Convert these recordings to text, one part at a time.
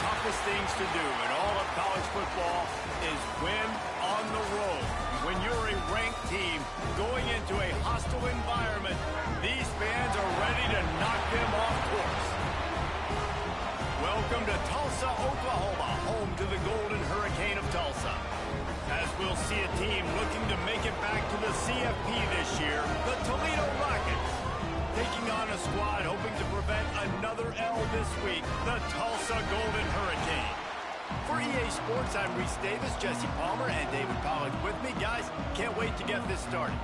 toughest things to do in all of college football is win on the road. When you're a ranked team going into a hostile environment, these fans are ready to knock them off course. Welcome to Tulsa, Oklahoma, home to the Golden Hurricane of Tulsa. As we'll see a team looking to make it back to the CFP this year, the Toledo Rockets. Taking on a squad hoping to prevent another L this week, the Tulsa Golden Hurricane. For EA Sports, I'm Reese Davis, Jesse Palmer, and David Pollack with me. Guys, can't wait to get this started.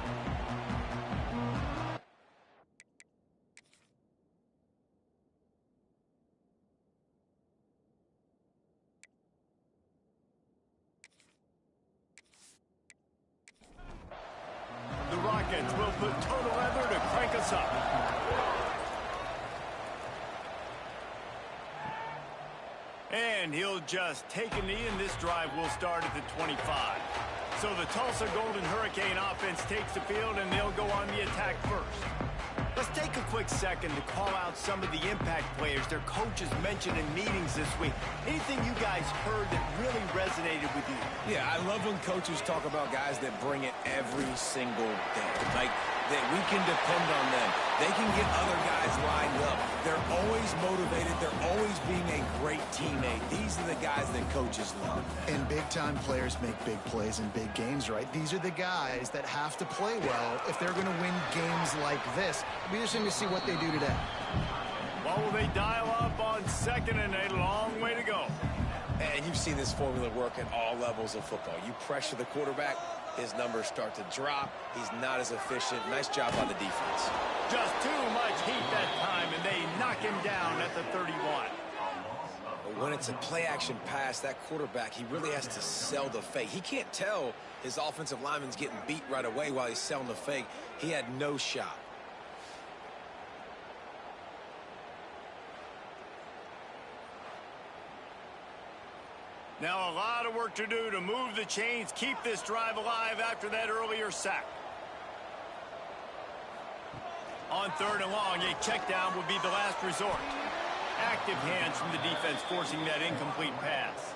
The Rockets will put total leather to crank us up. And he'll just take a knee, and this drive will start at the 25. So the Tulsa Golden Hurricane offense takes the field, and they'll go on the attack first. Let's take a quick second to call out some of the impact players their coaches mentioned in meetings this week. Anything you guys heard that really resonated with you? Yeah, I love when coaches talk about guys that bring it every single day. Like, that we can depend on them. They can get other guys lined up. They're always motivated. They're always being a great teammate. These are the guys that coaches love. And big-time players make big plays in big games, right? These are the guys that have to play well if they're going to win games like this. It'll be interesting to see what they do today. What will they dial up on second and a long way to go? And you've seen this formula work at all levels of football. You pressure the quarterback, his numbers start to drop. He's not as efficient. Nice job on the defense. Just too much heat that time, and they knock him down at the 31. But when it's a play-action pass, that quarterback, he really has to sell the fake. He can't tell his offensive lineman's getting beat right away while he's selling the fake. He had no shot. Now a lot of work to do to move the chains, keep this drive alive after that earlier sack. On third and long, a check down would be the last resort. Active hands from the defense forcing that incomplete pass.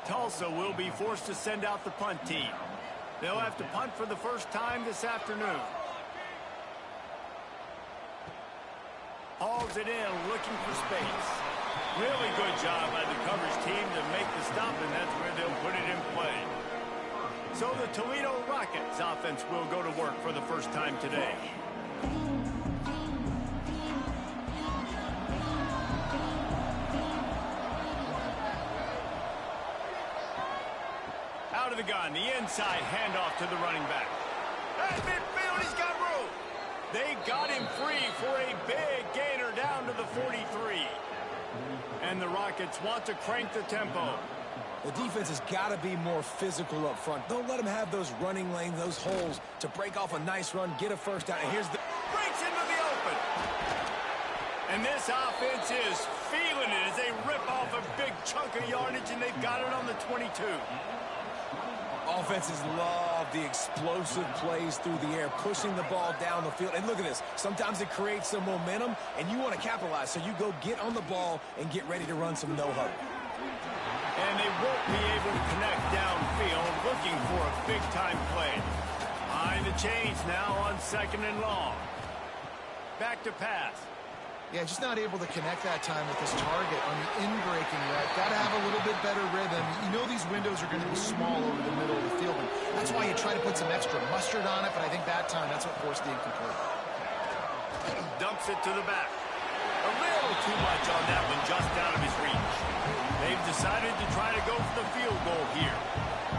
Tulsa will be forced to send out the punt team. They'll have to punt for the first time this afternoon. Hauls it in, looking for space. Really good job by the coverage team to make the stop, and that's where they'll put it in play. So the Toledo Rockets offense will go to work for the first time today. Out of the gun, the inside handoff to the running back. At midfield, he's got room. They got him free for a big gainer down to the 43. And the Rockets want to crank the tempo. The defense has got to be more physical up front. Don't let them have those running lanes, those holes to break off a nice run, get a first down. And here's the... Breaks into the open. And this offense is feeling it as they rip off a big chunk of yardage, and they've got it on the 22. Offenses love the explosive plays through the air, pushing the ball down the field. And look at this. Sometimes it creates some momentum, and you want to capitalize. So you go get on the ball and get ready to run some no-huddle. And they won't be able to connect downfield, looking for a big-time play. Behind the chains now on second and long. Back to pass. Yeah, just not able to connect that time with his target on the in-breaking route. Got to have a little bit better rhythm. You know these windows are going to be small over the middle of the field, and that's why you try to put some extra mustard on it, but I think that time that's what forced the incomplete. Dumps it to the back. A little too much on that one, just out of his reach. They've decided to try to go for the field goal here.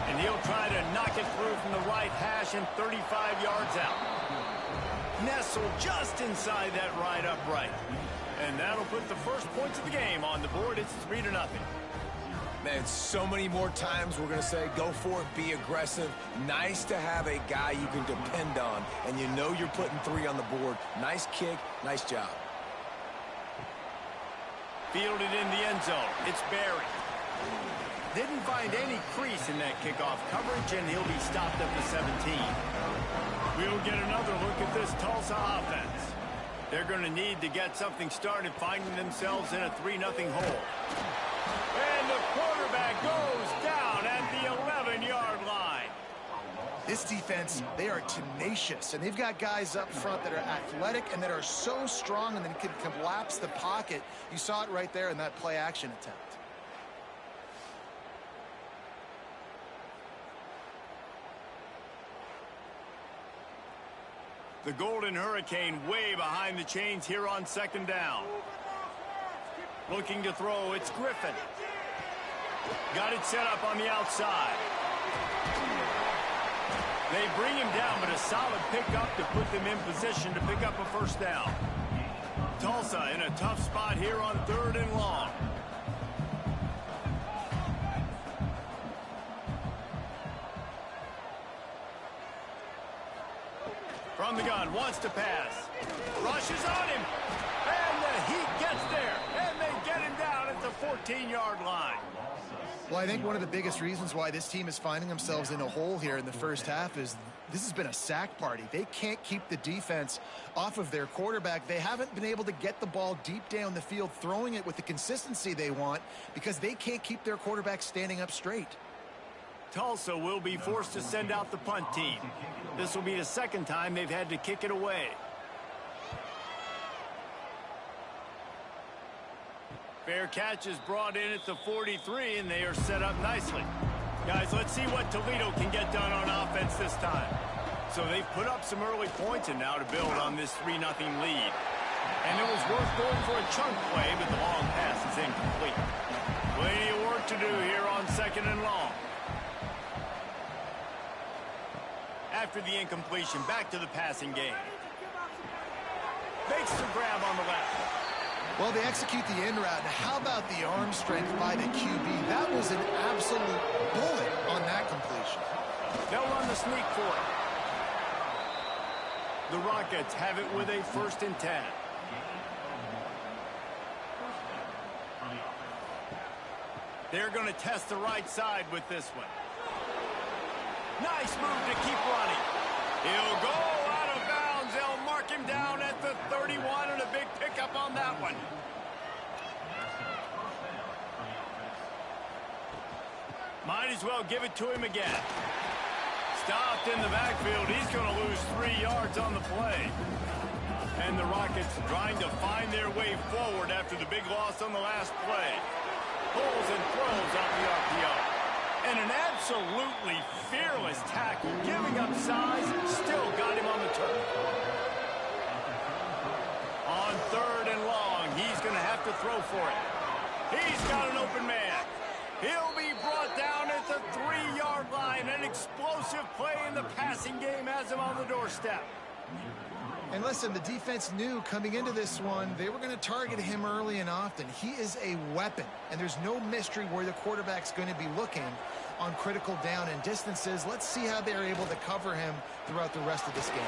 And he'll try to knock it through from the right hash and 35 yards out. Nestled just inside that right upright. And that'll put the first points of the game on the board. It's 3-0. Man, so many more times we're going to say, go for it, be aggressive. Nice to have a guy you can depend on, and you know you're putting 3 on the board. Nice kick, nice job. Fielded in the end zone. It's Barry. Didn't find any crease in that kickoff coverage, and he'll be stopped at the 17. We'll get another look at this Tulsa offense. They're going to need to get something started, finding themselves in a 3-0 hole. And This defense, they are tenacious, and they've got guys up front that are athletic and that are so strong and then can collapse the pocket. You saw it right there in that play-action attempt. The Golden Hurricane way behind the chains here on second down. Looking to throw, it's Griffin. Got it set up on the outside. They bring him down, but a solid pickup to put them in position to pick up a first down. Tulsa in a tough spot here on 3rd and long. From the gun, wants to pass. Rushes on him. And the Heat gets there. And they get him down at the 14-yard line. Well, I think one of the biggest reasons why this team is finding themselves in a hole here in the first half is this has been a sack party. They can't keep the defense off of their quarterback. They haven't been able to get the ball deep down the field, throwing it with the consistency they want because they can't keep their quarterback standing up straight. Tulsa will be forced to send out the punt team. This will be the second time they've had to kick it away. Fair catch is brought in at the 43, and they are set up nicely. Guys, let's see what Toledo can get done on offense this time. So they've put up some early points, and now to build on this 3-0 lead. And it was worth going for a chunk play, but the long pass is incomplete. Plenty of work to do here on 2nd and long. After the incompletion, back to the passing game. Makes the grab on the left. Well, they execute the in route. How about the arm strength by the QB? That was an absolute bullet on that completion. They'll run the sneak for it. The Rockets have it with a 1st and 10. They're going to test the right side with this one. Nice move to keep running. He'll go out of bounds. They'll mark him down at the 31, and a big pickup on that one. Might as well give it to him again. Stopped in the backfield. He's going to lose 3 yards on the play. And the Rockets trying to find their way forward after the big loss on the last play. Pulls and throws off the RPO. And an absolutely fearless tackle, giving up size, still got him on the turf. On 3rd and long, he's going to have to throw for it. He's got an open man. He'll be brought down at the 3-yard line. An explosive play in the passing game has him on the doorstep. And listen, the defense knew coming into this one, they were going to target him early and often. He is a weapon, and there's no mystery where the quarterback's going to be looking on critical down and distances. Let's see how they're able to cover him throughout the rest of this game.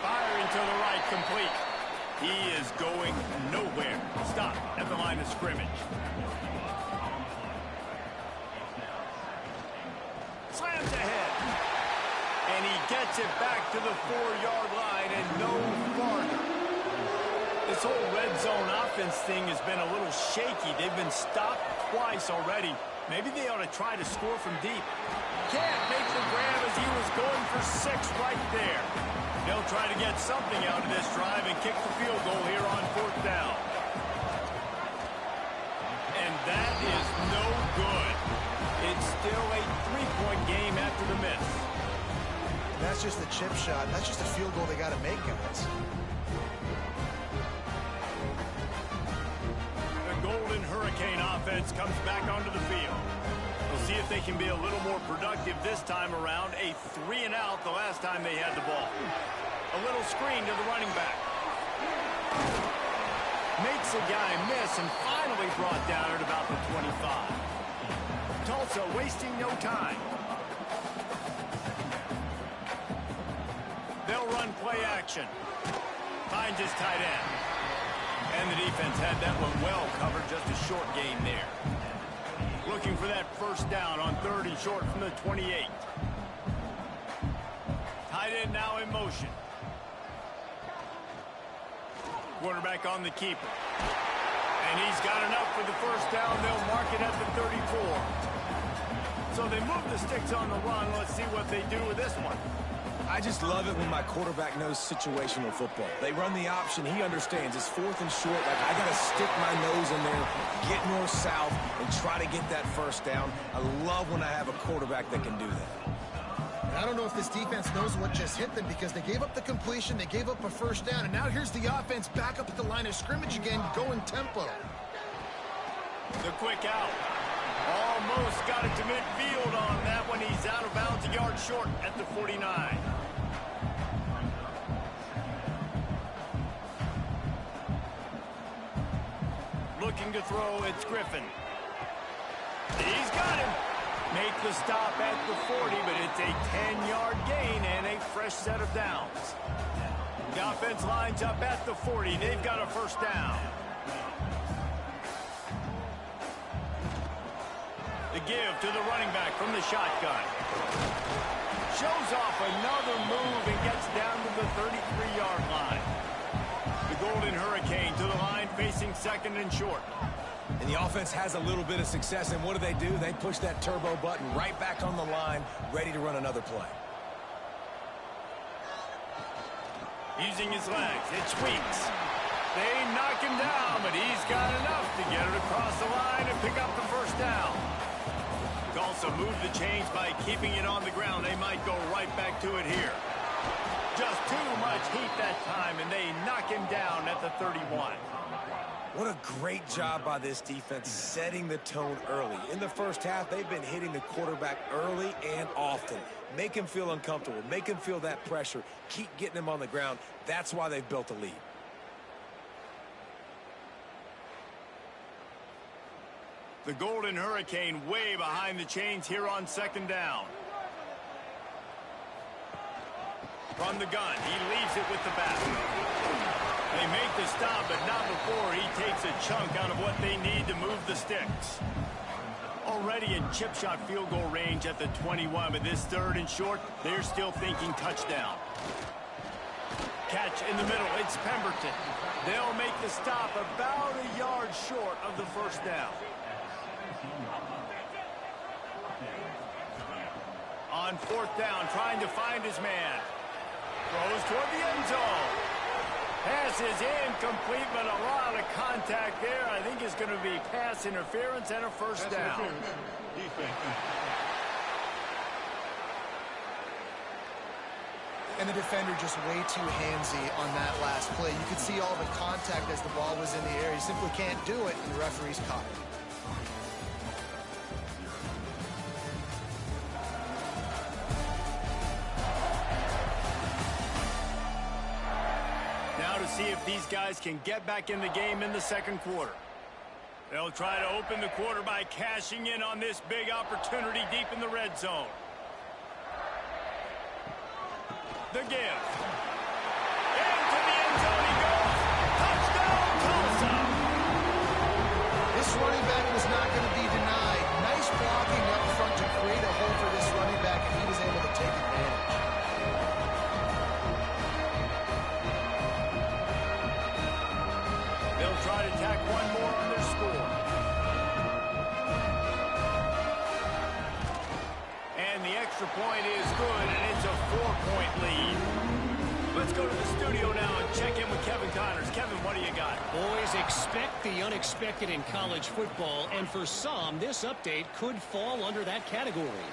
Firing to the right, complete. He is going nowhere. Stop at the line of scrimmage. Slams ahead. And he gets it back to the 4-yard line and no farther. This whole red zone offense thing has been a little shaky. They've been stopped twice already. Maybe they ought to try to score from deep. Can't make the grab as he was going for 6 right there. They'll try to get something out of this drive and kick the field goal here on 4th down. And that is no good. It's still a 3-point game after the miss. That's just a chip shot. That's just a field goal they got to make, guys. The Golden Hurricane offense comes back onto the field. We'll see if they can be a little more productive this time around. A 3-and-out the last time they had the ball. A little screen to the running back. Makes a guy miss and finally brought down at about the 25. Tulsa wasting no time. They'll run play action. Finds his tight end. And the defense had that one well covered. Just a short gain there. Looking for that first down on 3rd and short from the 28. Tight end now in motion. Quarterback on the keeper. And he's got enough for the first down. They'll mark it at the 34. So they move the sticks on the run. Let's see what they do with this one. I just love it when my quarterback knows situational football. They run the option. He understands. It's 4th and short. Like, I got to stick my nose in there, get north-south, and try to get that first down. I love when I have a quarterback that can do that. And I don't know if this defense knows what just hit them because they gave up the completion, they gave up a first down, and now here's the offense back up at the line of scrimmage again, going tempo. The quick out. Almost got it to midfield on that one. He's out of bounds, a yard short at the 49. Looking to throw, it's Griffin. He's got him. Make the stop at the 40, but it's a 10-yard gain and a fresh set of downs. The offense lines up at the 40. They've got a first down. The give to the running back from the shotgun. Shows off another move and gets down to the 33-yard line. The Golden Hurricane to the line facing 2nd and short. And the offense has a little bit of success, and what do? They push that turbo button right back on the line, ready to run another play. Using his legs, it sweeps. They knock him down, but he's got enough to get it across the line and pick up the first down. Tulsa moved the chains by keeping it on the ground. They might go right back to it here. Just too much heat that time, and they knock him down at the 31. What a great job by this defense setting the tone early. In the first half, they've been hitting the quarterback early and often. Make him feel uncomfortable. Make him feel that pressure. Keep getting him on the ground. That's why they've built a lead. The Golden Hurricane way behind the chains here on 2nd down. From the gun, he leaves it with the back. They make the stop, but not before he takes a chunk out of what they need to move the sticks. Already in chip shot field goal range at the 21, but this 3rd and short, they're still thinking touchdown. Catch in the middle, it's Pemberton. They'll make the stop about a yard short of the first down. On 4th down, trying to find his man. Throws toward the end zone. Pass is incomplete, but a lot of contact there. I think it's going to be pass interference and a first down. And the defender just way too handsy on that last play. You could see all the contact as the ball was in the air. He simply can't do it, and the referee's caught it. See if these guys can get back in the game in the 2nd quarter. They'll try to open the quarter by cashing in on this big opportunity deep in the red zone. The give. Into the end zone he goes. Touchdown, Tulsa! This running back was not going to be denied. Nice blocking up front to create a hole for this running back, and he was able to take advantage. Try to tack one more on their score. And the extra point is good, and it's a 4-point lead. Let's go to the studio now and check in with Kevin Connors. Kevin, what do you got? Boys, expect the unexpected in college football, and for some, this update could fall under that category.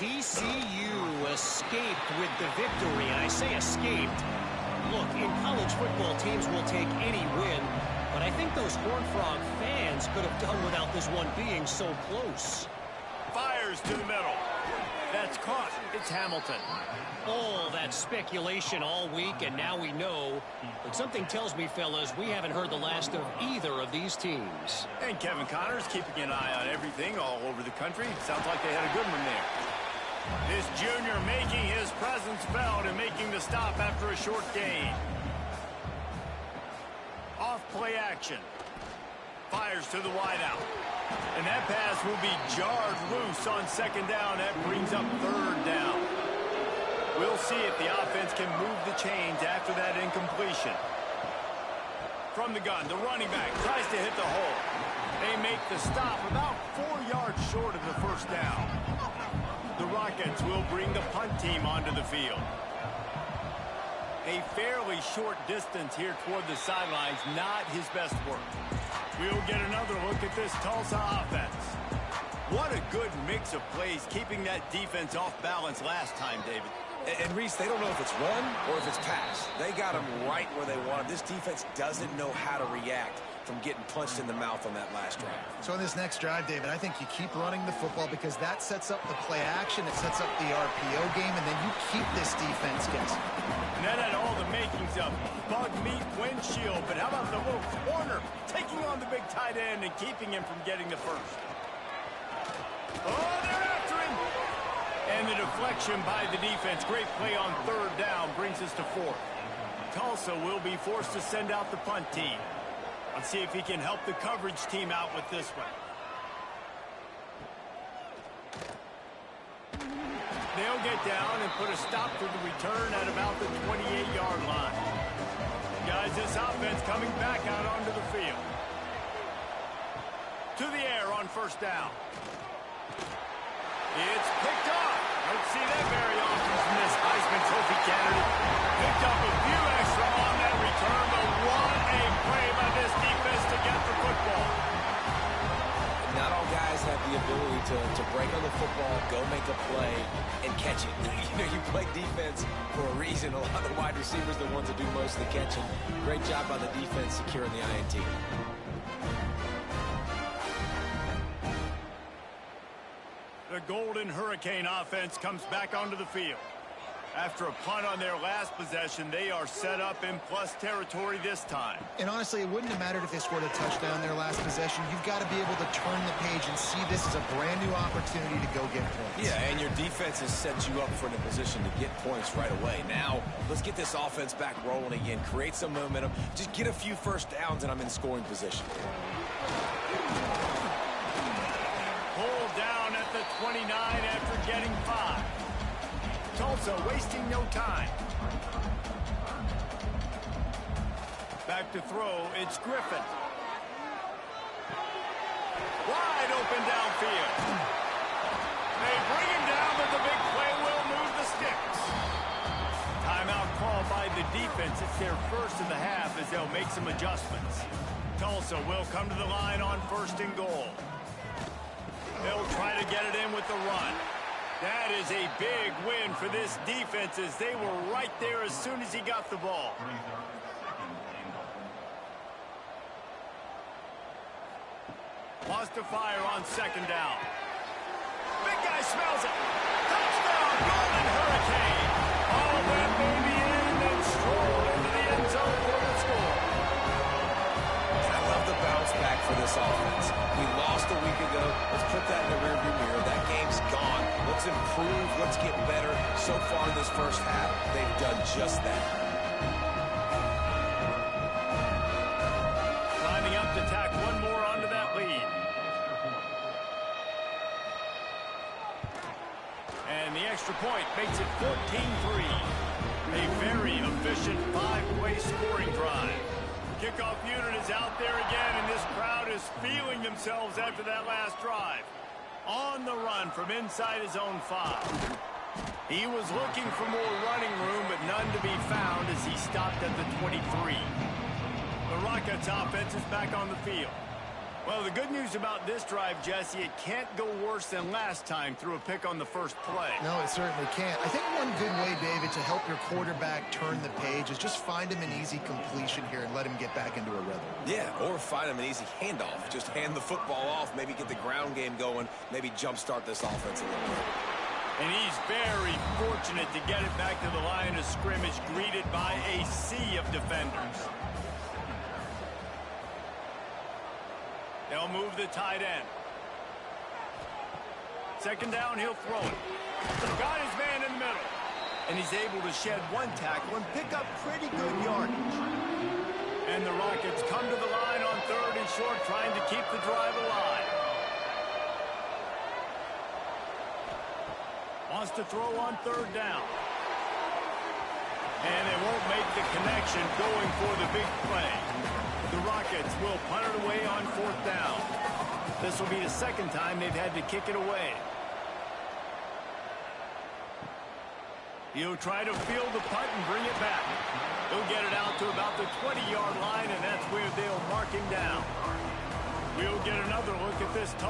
TCU escaped with the victory, and I say escaped. Look, in college football, teams will take any win, but I think those Horned Frog fans could have done without this one being so close. Fires to the middle. That's caught. It's Hamilton. All that speculation all week, and now we know. But something tells me, fellas, we haven't heard the last of either of these teams. And Kevin Connors keeping an eye on everything all over the country. Sounds like they had a good one there. This junior making his presence felt and making the stop after a short gain. Off play action. Fires to the wideout. And that pass will be jarred loose on 2nd down. That brings up 3rd down. We'll see if the offense can move the chains after that incompletion. From the gun, the running back tries to hit the hole. They make the stop about 4 yards short of the first down. The Rockets will bring the punt team onto the field. A fairly short distance here toward the sidelines, not his best work. We'll get another look at this Tulsa offense. What a good mix of plays, keeping that defense off balance last time, David. And Reese, they don't know if it's run or if it's pass. They got them right where they want them. This defense doesn't know how to react from getting punched in the mouth on that last drive. So in this next drive, David, I think you keep running the football because that sets up the play action, it sets up the RPO game, and then you keep this defense guessing. And that had all the makings of bug meat windshield, but how about the little corner taking on the big tight end and keeping him from getting the first? Oh, they're after him! And the deflection by the defense. Great play on third down brings us to fourth. Tulsa will be forced to send out the punt team. Let's see if he can help the coverage team out with this one. They'll get down and put a stop to the return at about the 28-yard line. Guys, this offense coming back out onto the field. To the air on first down. It's picked up. Don't see that very often from this Heisman Trophy candidate. Picked up a few extra on that return, but what a play by this defense to get the football. Not all guys have the ability to break on the football, go make a play, and catch it. You play defense for a reason. A lot of the wide receivers are the ones that do most of the catching. Great job by the defense securing the INT. The Golden Hurricane offense comes back onto the field. After a punt on their last possession, they are set up in plus territory this time. And honestly, it wouldn't have mattered if they scored a touchdown their last possession. You've got to be able to turn the page and see this as a brand new opportunity to go get points. Yeah, and your defense has set you up for a position to get points right away. Now, let's get this offense back rolling again, create some momentum, just get a few first downs, and I'm in scoring position. Pulled down at the 29 after getting 5. Tulsa wasting no time. Back to throw, it's Griffin. Wide open downfield. They bring him down, but the big play will move the sticks. Timeout call by the defense. It's their first of the half as they'll make some adjustments. Tulsa will come to the line on first and goal. They'll try to get it in with the run. That is a big win for this defense as they were right there as soon as he got the ball. Lost to fire on second down. Big guy smells it. Touchdown, Golden Hurricane. All that baby in and then strolled into the end zone for the score. I love the bounce back for this offense. We lost a week ago. Let's put that in the rearview mirror. That game's gone. Let's improve. Let's get better. So far in this first half, they've done just that. Lining up to tack one more onto that lead. And the extra point makes it 14-3. A very efficient 5-play scoring drive. Kickoff unit is out there again, and this crowd is feeling themselves after that last drive. On the run from inside his own 5. He was looking for more running room, but none to be found as he stopped at the 23. The Rockets offense is back on the field. Well, the good news about this drive, Jesse, it can't go worse than last time through a pick on the first play. No, it certainly can't. I think one good way, David, to help your quarterback turn the page is just find him an easy completion here and let him get back into a rhythm. Yeah, or find him an easy handoff. Just hand the football off, maybe get the ground game going, maybe jumpstart this offense a little bit. And he's very fortunate to get it back to the line of scrimmage, greeted by a sea of defenders. They'll move the tight end. Second down, he'll throw it. Got his man in the middle. And he's able to shed one tackle and pick up pretty good yardage. And the Rockets come to the line on third and short, trying to keep the drive alive. Wants to throw on third down. And they won't make the connection going for the big play. The Rockets will punt it away on 4th down. This will be the second time they've had to kick it away. He'll try to field the punt and bring it back. He'll get it out to about the 20-yard line, and that's where they'll mark him down. We'll get another look at this